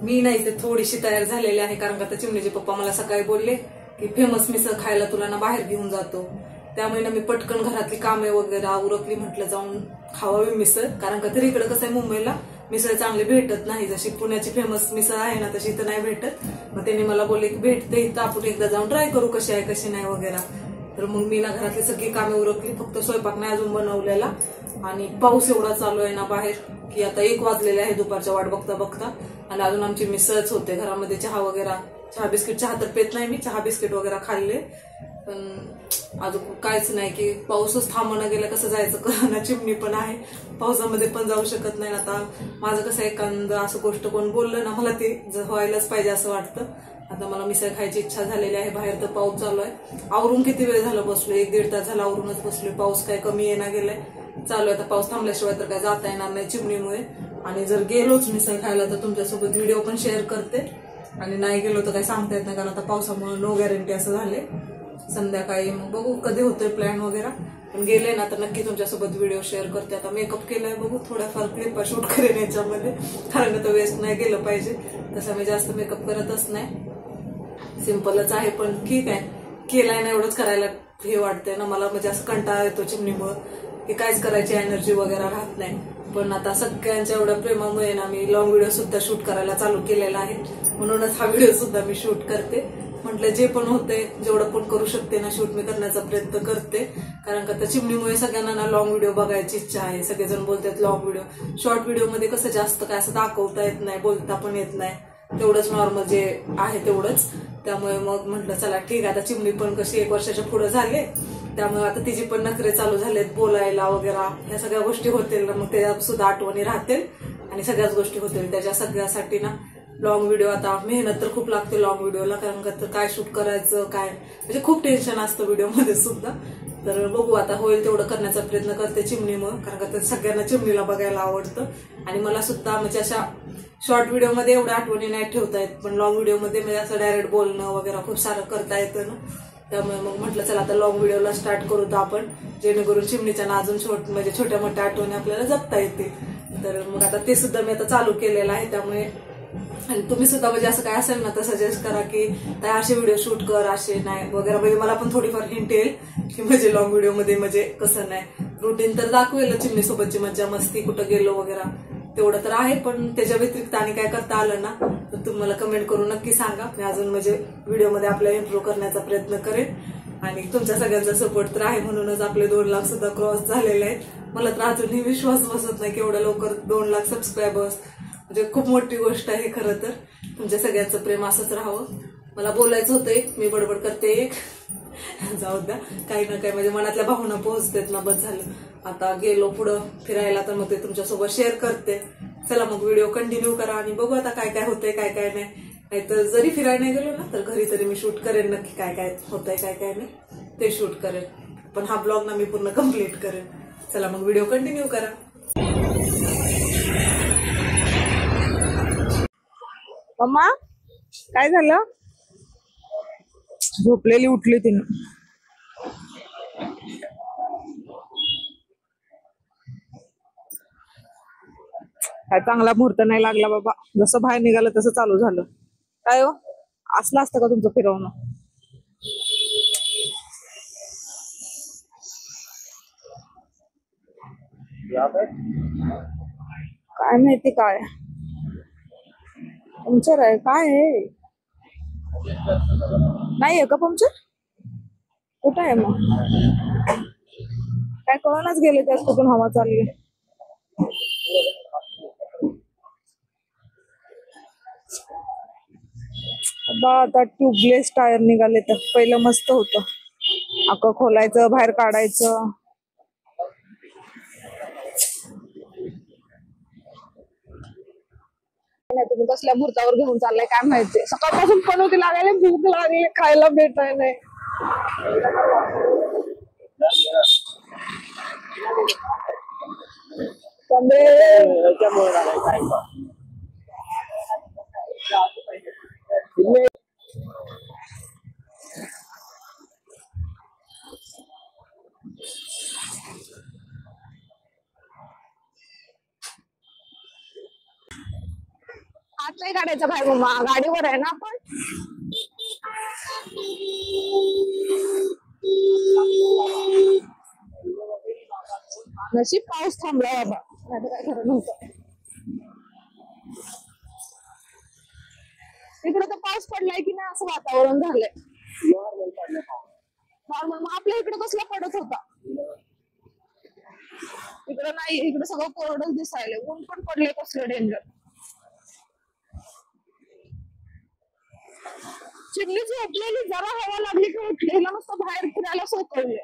मी नाही ते थोडीशी तयार झालेली आहे, कारण का आता चिमणीचे पप्पा मला सकाळी बोलले की फेमस मिसळ खायला तुला ना बाहेर घेऊन जातो. त्यामुळे ना मी पटकन घरातली कामे वगैरे उरकली, म्हटलं जाऊन खावावी मिसळ. कारण का तरी इकडे कसं आहे, मुंबईला मिसळ चांगली भेटत नाही. जशी पुण्याची फेमस मिसळ आहे ना तशी इथं नाही भेटत. मग त्यांनी मला बोलले की भेटते इथं, आपण एकदा जाऊन ट्राय करू कशी आहे कशी नाही वगैरे. तर मग मी ना घरातली सगळी कामे उरकली, फक्त स्वयंपाक नाही अजून बनवलेला. आणि पाऊस एवढा चालू आहे ना बाहेर की आता 1 वाजलेले आहे दुपारच्या वाट बघता बघता, आणि अजून आमची मिसळच होते. घरामध्ये चहा वगैरे, चहा बिस्किट, चहा तर पेत नाही मी, चहा बिस्किट वगैरे खाल्ले, पण अजून काहीच नाही. की पाऊसच थांबणं गेला, कसं जायचं कळना. चिमणी पण आहे, पावसामध्ये पण जाऊ शकत नाही. आता माझं कसं एखादं असं गोष्ट कोण बोललं ना मला ते व्हायलाच पाहिजे असं वाटतं. आता मला मिसळ खायची इच्छा झालेली आहे. बाहेर तर पाऊस चालू आहे. आवरून किती वेळ झालं बसलो, 1-1.5 तास झाला आवरूनच बसलोय. पाऊस काय कमी येणार गेलाय, चालू आहे. आता पाऊस थांबल्याशिवाय तर काय जाता येणार नाही चिमणीमुळे. आणि जर गेलोच मिसळ खायला तर तुमच्यासोबत व्हिडिओ पण शेअर करते, आणि नाही गेलो तर काही सांगता येत नाही, कारण आता पावसामुळे नो गॅरंटी असं झाले. संध्याकाळी मग बघू कधी होतोय प्लॅन वगैरे, पण गेले ना तर नक्की तुमच्यासोबत व्हिडिओ शेअर करते. आता मेकअप केलाय, बघू थोड्याफार क्लिपा शूट करेन याच्यामध्ये, कारण तर वेस्ट नाही गेलं पाहिजे. तसं मी जास्त मेकअप करतच नाही, सिंपलच आहे. पण ठीक आहे, केलाय ना एवढंच करायला हे वाटतंय ना मला. म्हणजे असं कंटाळा येतो चिमणीमुळे की काहीच करायची एनर्जी वगैरे राहत नाही. पण आता सगळ्यांच्या एवढ्या प्रेमामुळे ना मी लॉंग व्हिडिओ सुद्धा शूट करायला चालू केलेला आहे. म्हणूनच हा व्हिडिओ सुद्धा मी शूट करते. म्हटलं जे पण होते जेवढं पण करू शकते ना शूट मी करण्याचा प्रयत्न करते. कारण का त्या चिमणीमुळे सगळ्यांना ना लॉंग व्हिडिओ बघायची इच्छा आहे. सगळेजण बोलतात लॉंग व्हिडिओ, शॉर्ट व्हिडिओ मध्ये कसं जास्त काय असं दाखवता येत नाही, बोलता पण येत नाही, तेवढंच नॉर्मल जे आहे तेवढंच. त्यामुळे मग म्हटलं चला ठीक आहे, आता चिमणी पण कशी 1 वर्षाच्या पुढे झाले, त्यामुळे आता तिची पण नखरे चालू झालेत बोलायला वगैरे, ह्या सगळ्या गोष्टी होतील ना, मग त्याच्या सुद्धा आठवणी राहतील आणि सगळ्याच गोष्टी होतील. त्याच्या सगळ्यासाठी ना लॉंग व्हिडिओ, आता मेहनत तर खूप लागते लॉंग व्हिडिओला, कारण का काय शूट करायचं काय म्हणजे खूप टेन्शन असतं व्हिडिओमध्ये सुद्धा. तर बघू आता होईल तेवढं करण्याचा प्रयत्न करते चिमणीमुळे, कारण का सगळ्यांना चिमणीला बघायला आवडतं. आणि मला सुद्धा म्हणजे अशा शॉर्ट व्हिडिओमध्ये एवढ्या आठवणी नाही ठेवता येत, पण लॉंग व्हिडिओमध्ये म्हणजे असं डायरेक्ट बोलणं वगैरे खूप सारं करता येतं ना. त्यामुळे मग म्हटलं चला आता लॉंग व्हिडिओला स्टार्ट करू तर आपण, जेणेकरून चिमणीच्या ना अजून म्हणजे छोट्या मोठ्या आठवणी आपल्याला जपता येते. तर मग आता ते सुद्धा मी आता चालू केलेलं आहे. त्यामुळे आणि तुम्ही सुद्धा म्हणजे असं काय असेल ना तर सजेस्ट करा की असे व्हिडिओ शूट कर, असे नाही वगैरे, म्हणजे मला पण थोडीफार हिंट येईल की म्हणजे लॉंग व्हिडिओ मध्ये म्हणजे कसं नाही. रुटीन तर दाखवेल चिमणी सोबतची मज्जा मस्ती, कुठं गेलो वगैरे तेवढं तर आहे, पण त्याच्या व्यतिरिक्त आणि काय करता आलं ना तर तुम्ही मला कमेंट करून नक्की सांगा. मी अजून म्हणजे व्हिडिओमध्ये आपल्याला इम्प्रूव्ह करण्याचा प्रयत्न करेन. आणि तुमच्या सगळ्यांचा सपोर्ट तर आहे, म्हणूनच आपले 2 लाख सुद्धा क्रॉस झालेले आहेत. मला तर अजूनही विश्वास बसत नाही की एवढ्या लवकर 2 लाख सबस्क्रायबर्स, म्हणजे खूप मोठी गोष्ट आहे खरं तर. तुमच्या सगळ्यांचं प्रेम असंच राहावं. मला बोलायचं होतं एक, मी बडबड करते एक, जाऊ द्या, काही ना काही म्हणजे मनातल्या भावना पोहोचतेत ना, बस झालं. आता गेलो पुढं फिरायला तर मग ते तुमच्यासोबत शेअर करते. चला मग व्हिडिओ कंटिन्यू करा आणि बघू आता काय काय होतंय काय काय नाही. नाहीतर जरी फिरायला नाही गेलो ना तर घरी तरी मी शूट करेन नक्की, काय काय होतंय काय काय नाही ते शूट करेन. पण हा ब्लॉग ना मी पूर्ण कम्प्लीट करेन. चला मग व्हिडिओ कंटिन्यू करा. मम्मा काय झालं? झोपलेली उठली तिने. काय चांगला मुहूर्त नाही लागला बाबा, जसं बाहेर निघालं तसं चालू झालं. काय हो असलं असतं का तुमचं फिरवणं? काय माहिती काय पंक्चर आहे काय आहे? नाहीये का पंक्चर? कुठं आहे मग? काय कळूनच गेले, त्यात कुठून हवा चालली. आता ट्यूबलेस टायर निघाले, तर पहिलं मस्त होतं. अख्खं खोलायचं बाहेर काढायचं. नाही तुम्ही कसल्या मुहूर्तावर घेऊन चाललाय काय माहिती. सकाळपासून पण होती लागायला, भूक लागली, खायला भेटाय नाही. हात नाही काढायचं काय मम्मा, गाडीवर आहे ना आपण. नशीब पाऊस थांबला बाबा, नाही काय खरं नव्हतं. इकडे तर पाऊस पडलाय की नाही असं वातावरण झालंय नॉर्मल. मग आपल्या इकडे कसला पडत होता, इकडे नाही. इकडे सगळं कोरडच दिसायला, ऊन पण पडले कसलं डेंजर. चिमणी झोपलेली, जरा हवा लागली की उठलेला नुसतं बाहेर फिरायला सोपवले.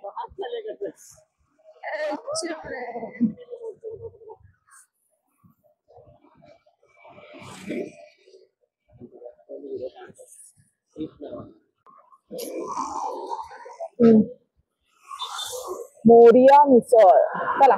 मोरिया मिसळ, चला.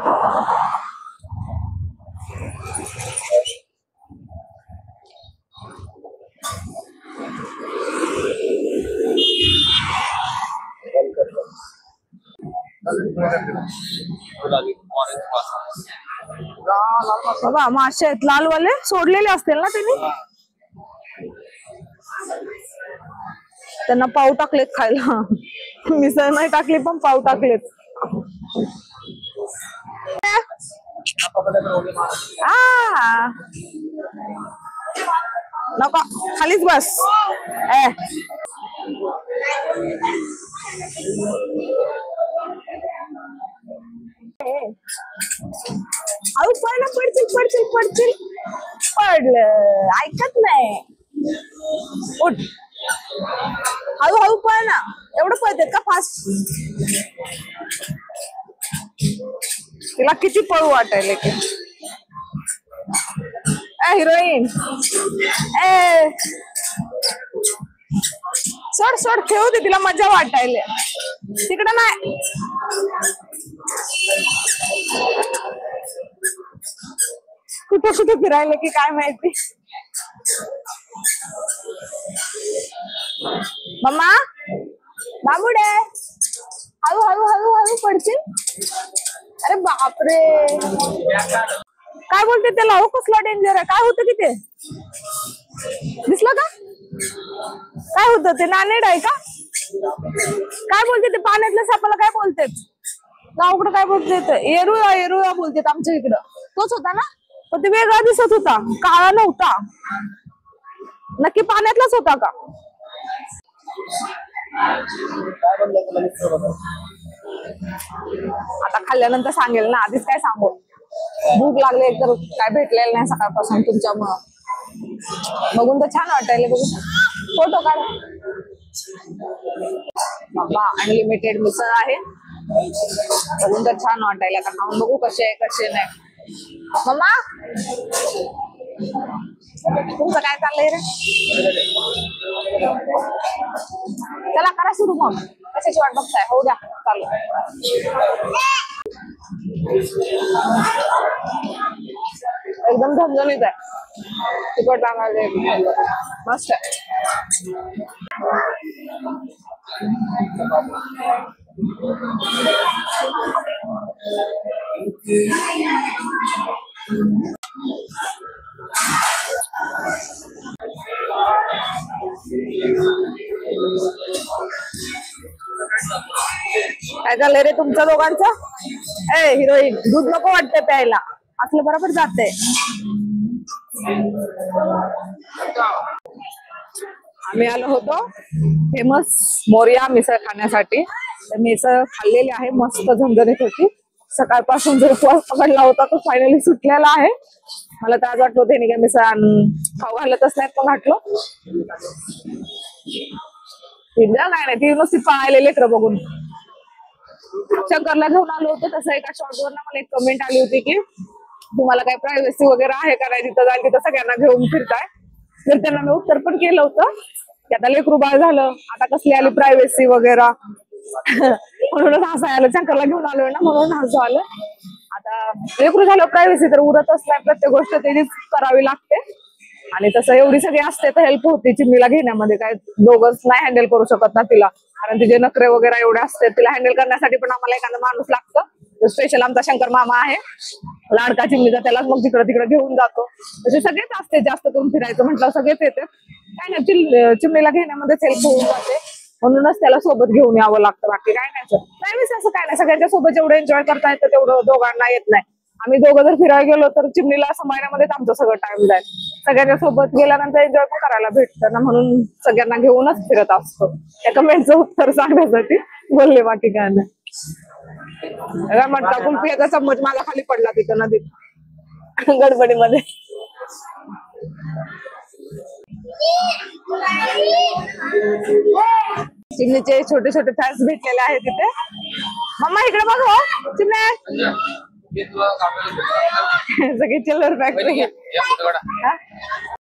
बाबा मासे आहेत लालवाले, सोडलेले असतील ना त्यांनी. त्यांना पाव टाकलेत खायला. मिसळ नाही टाकली पण पाव टाकलेत. नको, खालीच बस. अहो पण पडतील पडतील पडतील. पडलं, ऐकत नाही. उठ, हळूहळू पळ ना. एवढं पळतेत का फास्ट? तिला किती पळू वाटायले की. हिरोईन, सोड सोड, खेळू दे तिला, मजा वाटायले. तिकडं नाही. कुठं कुठं फिरायला की काय माहिती. मम्मा, बाबुडे, हळू हळू हळू हळू पडशील. अरे बापरे, काय बोलते त्याला? हो कसला डेंजर आहे. काय होतं की ते दिसलं का? काय होतं ते? नानेड आहे का? काय बोलते ते? पाण्यातल्या सापाला काय बोलतेत? गावाकडे काय बोलतेत? येरुळा, येरुळा बोलतेत आमच्या इकडं. तोच होता ना, पण ते वेगळा दिसत होता, काळा नव्हता. नक्की पाण्यातलाच होता का? आता खाल्ल्यानंतर सांगेल ना, आधीच काय सांगू. भूक लागली तर काय भेटलेलं नाही सकाळपासून तुमच्यामुळं. बघून तर छान वाटायले. बघू, फोटो काढ बाबा. अनलिमिटेड मिसळ आहे, बघून तर छान वाटायला. आता खाऊन बघू कसे आहे कसे नाही. मम्मा, तुमचं काय चाललंय रे? चला करा सुरू. मग कशाची वाट बघताय? हो द्या चालू. एकदम झणझणीत आहे, तिखट टाकायला मस्त आहे. काय झालंय रे तुमच्या दोघांचं? हिरोईन, दूध नको वाटतंय प्यायला, असलं बरोबर जाते. आम्ही आलो होतो फेमस मोरिया मिसळ खाण्यासाठी. मिसळ खाल्लेली आहे, मस्त झणझणीत होती. सकाळपासून जो उपवास पकडला होता तो फायनली सुटलेला आहे. मला तर आज वाटलं होते काय मिसळ खाऊ घालतच नाहीत, पण घातलो. नाही, ती नुसती पाळायले लेकरं बघून. शंकरला घेऊन आलो होतो, तसं एका शॉर्टवर मला एक कमेंट आली होती की तुम्हाला काय प्रायव्हसी वगैरे आहे का नाही, तिथं जाईल तिथं सगळ्यांना घेऊन फिरताय. तर त्यांना मी उत्तर पण केलं होतं की आता लेकरू बाळ झालं, आता कसली आली प्रायव्हसी वगैरे. म्हणूनच हसाय आलं, शंकरला घेऊन आलोय ना म्हणून हसू आलं. आता लेकरू झालं प्रायव्हसी तर उरतच नाही, प्रत्येक गोष्ट त्यांनीच करावी लागते. आणि तसं एवढी सगळी असते तर हेल्प होती चिमणीला घेण्यामध्ये. काय दोघंच नाही हँडल करू शकत ना तिला, कारण तिचे नखरे वगैरे एवढे असते. तिला हँडल करण्यासाठी पण आम्हाला एखादा माणूस लागतं. स्पेशल आमचा शंकर मामा आहे, लाडका चिमणीचा, त्यालाच मग जिकडे तिकडे घेऊन जातो. म्हणजे सगळेच असते, जास्त करून फिरायचं म्हटलं सगळेच येते. काय नाही, चिमणीला घेण्यामध्येच हेल्प होऊन जाते, म्हणूनच त्याला सोबत घेऊन यावं लागतं. बाकी काय नाही असं काय नाही. सगळ्यांच्या सोबत जेवढं एन्जॉय करता येतं तेवढं दोघांना येत नाही. आम्ही दोघं जर फिरायला गेलो तर चिमणीला सांभाळण्यामध्येच आमचं सगळं टाइम जाईल. सगळ्यांच्या सोबत गेल्यानंतर एन्जॉय पण करायला भेटतं ना, म्हणून सगळ्यांना घेऊनच फिरत असतो. त्या कमेंटचं उत्तर सांगण्यासाठी बोलले, बाकी काय नाही. म्हणता कुल्फीचा चम्मच माझा खाली पडला तिथं नदीत गडबडीमध्ये. चिमणीचे छोटे छोटे फॅन्स भेटलेले आहेत तिथे. मम्मा इकडे बघ हो, चिमण्या सगळी चिल्लर फॅक्टरी.